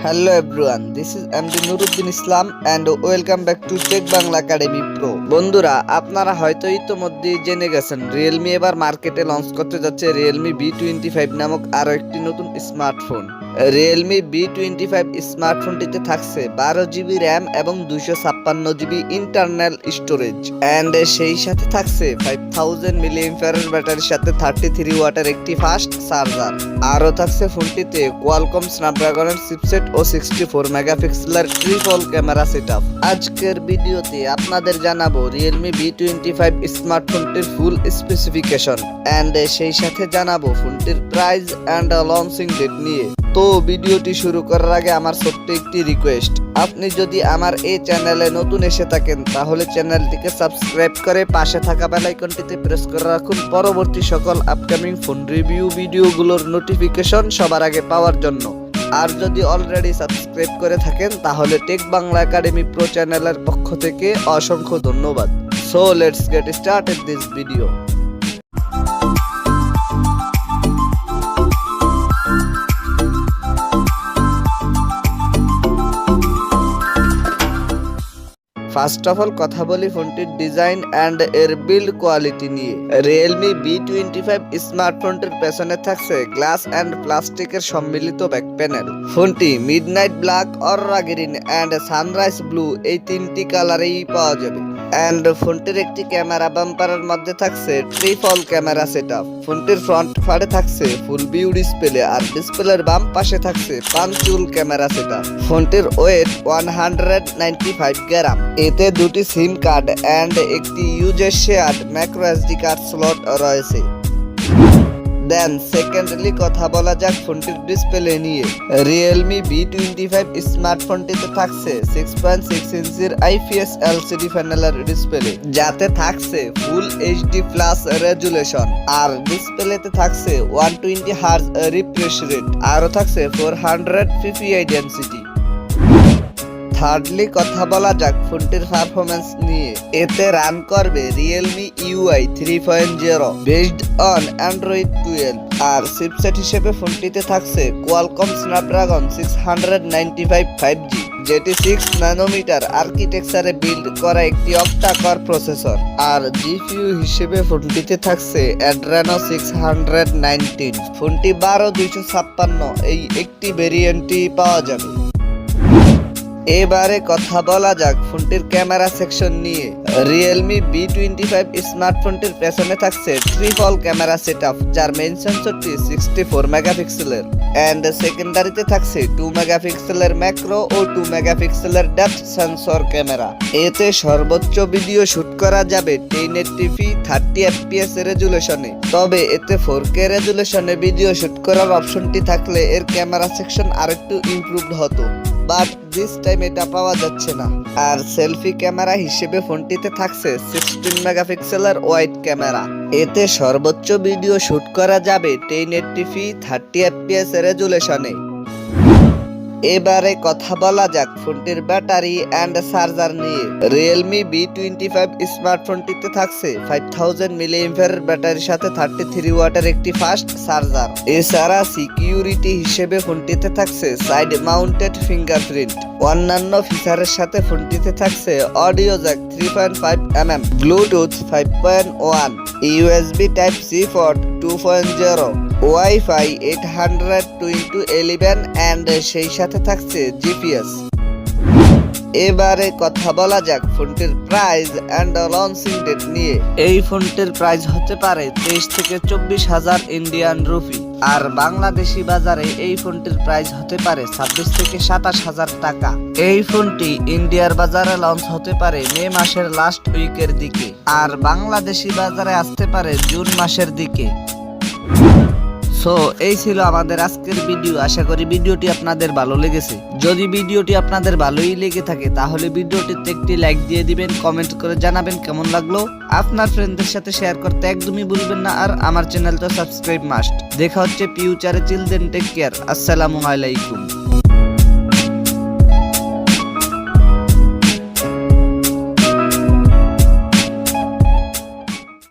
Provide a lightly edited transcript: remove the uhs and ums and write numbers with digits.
Hello everyone, this is MD Nuruddin Islam and welcome back to Tech Bangla Academy Pro. বন্ধুরা আপনারা হয়তো ইতোমধ্যে জেনে গেছেন Realme এবার মার্কেটে লঞ্চ করতে যাচ্ছে Realme V25 নামক আরো একটি নতুন স্মার্টফোন। Realme V25 স্মার্টফোনটিতে থাকছে 12GB RAM এবং 256GB ইন্টারনাল স্টোরেজ এন্ড সেই সাথে থাকছে 5000 mAh ব্যাটারির সাথে 33 ওয়াটের একটি ফাস্ট চার্জার। আরো থাকছে ফোনটিতে Qualcomm Snapdragon চিপসেট ও 64 মেগাপিক্সেলের ট্রিপল ক্যামেরা সেটআপ। আজকের ভিডিওতে আপনাদের জানাবো Realme V25 স্মার্টফোনটির ফুল স্পেসিফিকেশন এন্ড সেই সাথে জানাবো ফোনটির প্রাইস এন্ড লঞ্চিং ডেট নিয়ে। তো ভিডিওটি শুরু করার আগে আমার ছোট্ট একটি রিকোয়েস্ট, আপনি যদি আমার এই চ্যানেলে নতুন এসে থাকেন তাহলে চ্যানেলটিকে সাবস্ক্রাইব করে পাশে থাকা বেল আইকনটিতে প্রেস করে রাখুন পরবর্তী সকল আপকামিং ফোন রিভিউ ভিডিওগুলোর নোটিফিকেশন সবার আগে পাওয়ার জন্য। আর যদি অলরেডি সাবস্ক্রাইব করে থাকেন তাহলে টেক বাংলা একাডেমি প্রো চ্যানেলের পক্ষ থেকে অসংখ্য ধন্যবাদ। So let's get started this video. First of all কথা বলি ফোনটির ডিজাইন এন্ড এর বিল্ড কোয়ালিটি নিয়ে। Realme V25 স্মার্টফোনটির পেছনে থাকছে গ্লাস এন্ড প্লাস্টিকের সম্মিলিত ব্যাক প্যানেল। ফোনটি midnight black, aurora green and sunrise blue এই তিনটি কালারেই পাওয়া যাবে এন্ড ফোনটির একটি ক্যামেরা বাম্পারের মধ্যে থাকছে ট্রিপল ক্যামেরা সেটআপ। ফোনটির ফ্রন্ট ফাড়ে থাকছে ফুল ভিউ ডিসপ্লে আর ডিসপ্লের বাম পাশে থাকছে পাঞ্চুল ক্যামেরা সেটআপ। ফোনটির ওয়েট 195 গ্রাম। এতে দুটি সিম কার্ড এন্ড একটি user shared macro SD card slot রয়েছে। দেন সেকেন্ডলি কথা বলা যাক ফোনটির ডিসপ্লে নিয়ে। Realme V25 স্মার্টফোনটিতে থাকছে 6.6 ইঞ্চির IPS LCD প্যানেলের ডিসপ্লে, যাতে থাকছে ফুল HD প্লাস রেজুলেশন আর ডিসপ্লেতে থাকছে 120 Hz রিফ্রেশ রেট, আরও থাকছে 400 ppi ডেনসিটি। থার্ডলি কথা বলা যাক ফোনটির পারফরম্যান্স নিয়ে। এতে রান করবে Realme UI 3.0 based on Android 12 আর চিপসেট হিসেবে ফোনটিতে থাকছে Qualcomm Snapdragon 695 5G, যেটি 6 ন্যানোমিটার আর্কিটেকচারে বিল্ড করা একটি অক্টা কোর প্রসেসর। আর জিপিইউ হিসেবে ফোনটিতে থাকছে Adreno 619। ফোনটি 12256 এই একটি ভেরিয়েন্টই পাওয়া যাবে। এবারে কথা বলা যাক ফোনটির ক্যামেরা সেকশন নিয়ে। Realme V25 স্মার্টফোনটির পেছনে থাকছে ট্রিপল ক্যামেরা সেটআপ, যার মেইন সেন্সরটি 64 মেগাপিক্সেলের এন্ড সেকেন্ডারিতে থাকছে 2 মেগাপিক্সেলের ম্যাক্রো ও 2 মেগাপিক্সেলের ডেপথ সেন্সর ক্যামেরা। এতে সর্বোচ্চ ভিডিও শুট করা যাবে 1080p 30 fps রেজুলেশনে। তবে এতে 4K রেজুলেশনে ভিডিও শুট করার অপশনটি থাকলে এর ক্যামেরা সেকশন আরেকটু ইমপ্রুভড হতো, বাট দিস টাইম এটা পাওয়া যাচ্ছে না। আর সেলফি ক্যামেরা হিসেবে ফোনটিতে থাকছে 16 মেগাপিক্সেলের ওয়াইড ক্যামেরা। এতে সর্বোচ্চ ভিডিও শুট করা যাবে 1080p 30 fps রেজুলেশনে। এবারে কথা বলা যাক ফোনটির ব্যাটারি এন্ড চার্জার নিয়ে। Realme V25 স্মার্টফোনটিতে থাকছে 5000 mAh ব্যাটারির সাথে 33 ওয়াটের একটি ফাস্ট চার্জার। এছাড়া সিকিউরিটি হিসেবে ফোনটিতে থাকছে সাইড মাউন্টেড ফিঙ্গারপ্রিন্ট। অন্যান্য ফিচারের সাথে ফোনটিতে থাকছে audio jack 3.5mm, Bluetooth 5.1, USB type C port 2.0, wifi 802.11 and সেই সাথে থাকছে জিপিএস। এবারে কথা বলা যাক ফোনটির প্রাইস এন্ড লঞ্চিং ডেট নিয়ে। এই ফোনটির প্রাইস হতে পারে 23 থেকে 24,000 ইন্ডিয়ান রুপি আর বাংলাদেশি বাজারে এই ফোনটির প্রাইস হতে পারে 26 থেকে 27,000 টাকা। এই ফোনটি ইন্ডিয়ার বাজারে লঞ্চ হতে পারে মে মাসের লাস্ট উইকের দিকে আর বাংলাদেশি বাজারে আসতে পারে জুন মাসের দিকে। সো এই ছিল আমাদের আজকের ভিডিও। আশা করি ভিডিওটি আপনাদের ভালো লেগেছে। যদি ভিডিওটি আপনাদের ভালোই লেগে থাকে তাহলে ভিডিওটিতে একটি লাইক দিয়ে দিবেন, কমেন্ট করে জানাবেন কেমন লাগলো। আপনার ফ্রেন্ডদের সাথে শেয়ার করতে একদমই ভুলবেন না আর আমার চ্যানেলটা সাবস্ক্রাইব মাস্ট। দেখা হচ্ছে ফিউচারে। চিল দেন, টেক কেয়ার। আসসালামু আলাইকুম।